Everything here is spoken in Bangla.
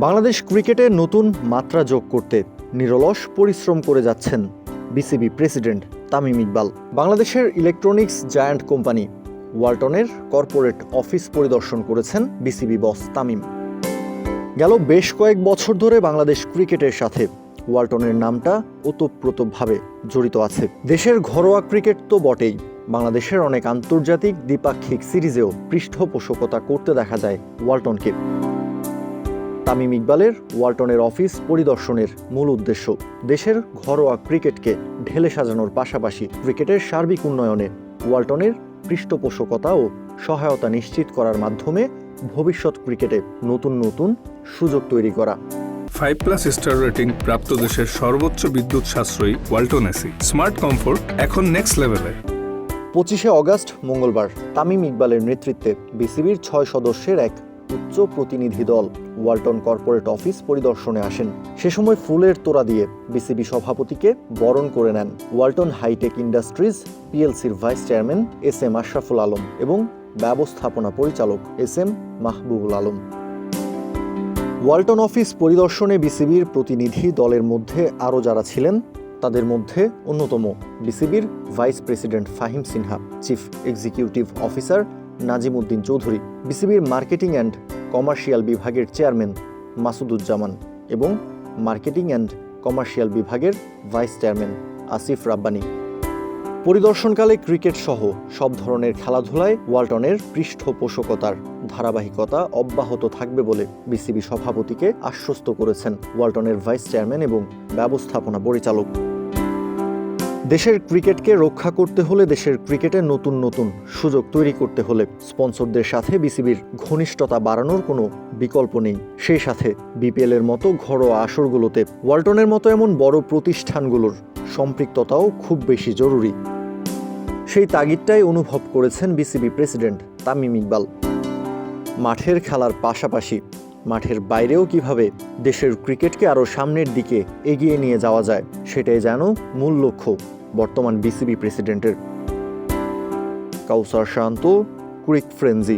বাংলাদেশ ক্রিকেটে নতুন মাত্রা যোগ করতে নিরলস পরিশ্রম করে যাচ্ছেন বিসিবি প্রেসিডেন্ট তামিম ইকবাল। বাংলাদেশের ইলেকট্রনিক্স জায়ান্ট কোম্পানি ওয়ালটনের কর্পোরেট অফিস পরিদর্শন করেছেন বিসিবি বস তামিম। গেল বেশ কয়েক বছর ধরে বাংলাদেশ ক্রিকেটের সাথে ওয়ালটনের নামটা ওতপ্রোতভাবে জড়িত আছে। দেশের ঘরোয়া ক্রিকেট তো বটেই, বাংলাদেশের অনেক আন্তর্জাতিক দ্বিপাক্ষিক সিরিজেও পৃষ্ঠপোষকতা করতে দেখা যায় ওয়ালটনকে। তামিম ইকবালের ওয়ালটনের অফিস পরিদর্শনের মূল উদ্দেশ্য দেশের ঘরোয়া ক্রিকেটকে ঢেলে সাজানোর পাশাপাশি ক্রিকেটের সার্বিক উন্নয়নে ওয়ালটনের পৃষ্ঠপোষকতা ও সহায়তা নিশ্চিত করার মাধ্যমে ভবিষ্যৎ ক্রিকেটে নতুন নতুন সুযোগ তৈরি করা। 5+ স্টার রেটিং প্রাপ্ত দেশের সর্বোচ্চ বিদ্যুৎ সাশ্রয়ী ওয়ালটন এসি স্মার্ট কমফোর্ট এখন নেক্সট লেভেলে। 25শে অগাস্ট মঙ্গলবার তামিম ইকবালের নেতৃত্বে বিসিবির 6 সদস্যের এক উচ্চ প্রতিনিধি দল ওয়ালটন কর্পোরেট অফিস পরিদর্শনে আসেন। সে সময় ফুলের তোড়া দিয়ে বিসিবি সভাপতিকে বরণ করে নেন ওয়ালটন হাইটেক ইন্ডাস্ট্রিজ পিএলসির vice chairman S M. Ashraful Alam এবং ব্যবস্থাপনা পরিচালক এস.এম. মাহবুবুল আলম। ওয়ালটন অফিস পরিদর্শনে বিসিবির প্রতিনিধি দলের মধ্যে আরও যারা ছিলেন তাদের মধ্যে অন্যতম বিসিবির vice president Fahim Sinha, chief executive officer Nazim Uddin Chowdhury, বিসিবির মার্কেটিং অ্যান্ড কমার্শিয়াল বিভাগের চেয়ারম্যান মাসুদুজ্জামান এবং মার্কেটিং অ্যান্ড কমার্শিয়াল বিভাগের ভাইস চেয়ারম্যান আসিফ রাব্বানী। পরিদর্শনকালে ক্রিকেট সহ সব ধরনের খেলাধুলায় ওয়ালটনের পৃষ্ঠপোষকতার ধারাবাহিকতা অব্যাহত থাকবে বলে বিসিবি সভাপতিকে আশ্বস্ত করেছেন ওয়ালটনের ভাইস চেয়ারম্যান এবং ব্যবস্থাপনা পরিচালক। দেশের ক্রিকেটকে রক্ষা করতে হলে, দেশের ক্রিকেটে নতুন নতুন সুযোগ তৈরি করতে হলে স্পন্সরদের সাথে বিসিবির ঘনিষ্ঠতা বাড়ানোর কোনো বিকল্প নেই। সেই সাথে বিপিএলের মতো ঘরোয়া আসরগুলোতে ওয়ালটনের মতো এমন বড় প্রতিষ্ঠানগুলোর সম্পৃক্ততাও খুব বেশি জরুরি। সেই তাগিদটাই অনুভব করেছেন বিসিবি প্রেসিডেন্ট তামিম ইকবাল। মাঠের খেলার পাশাপাশি মাঠের বাইরেও কিভাবে দেশের ক্রিকেটকে আরও সামনের দিকে এগিয়ে নিয়ে যাওয়া যায় সেটাই যেন মূল লক্ষ্য বর্তমান বিসিবি প্রেসিডেন্টের। কাউসার শান্ত, ক্রিক ফ্রেঞ্জি।